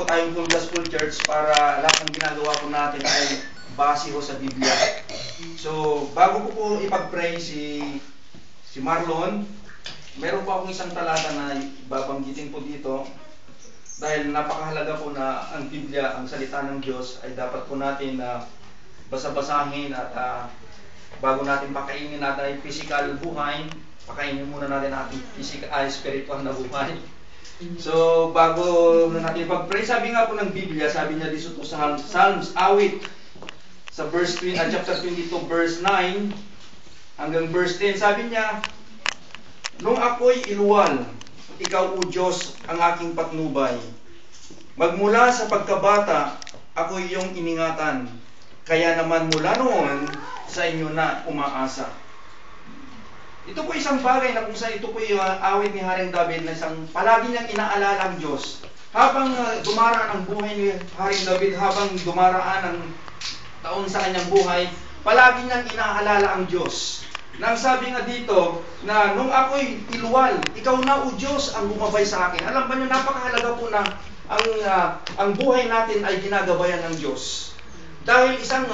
po tayong full gospel church para lahat ng ginagawa po natin ay base ho sa Biblia. So, bago ko po ipag-pray si Marlon, meron po akong isang talata na babanggitin po dito dahil napakahalaga po na ang Biblia, ang salita ng Diyos ay dapat po natin na basa-basahin at bago natin pakainin natin ay physical buhay, pakainin muna natin ating spiritual na buhay. So, bago natin pag-pray, sabi nga po ng Biblia, sabi niya dito sa Psalms, awit, sa verse 20, chapter 22, verse 9, hanggang verse 10, sabi niya, nung ako'y iluwal, ikaw, O Diyos, ang aking patnubay. Magmula sa pagkabata, ako'y iyong iningatan. Kaya naman mula noon, sa inyo na umaasa. Ito po isang bagay na kung saan ito po yung awit ni Haring David na isang palagi niyang inaalala ang Diyos. Habang dumaraan ang buhay ni Haring David, habang dumaraan ang taon sa kanyang buhay, palagi niyang inaalala ang Diyos. Nang sabi nga dito na nung ako'y iluwal, ikaw na, O Diyos, ang gumabay sa akin. Alam ba niyo, napakahalaga po na ang buhay natin ay ginagabayan ng Diyos. Dahil isang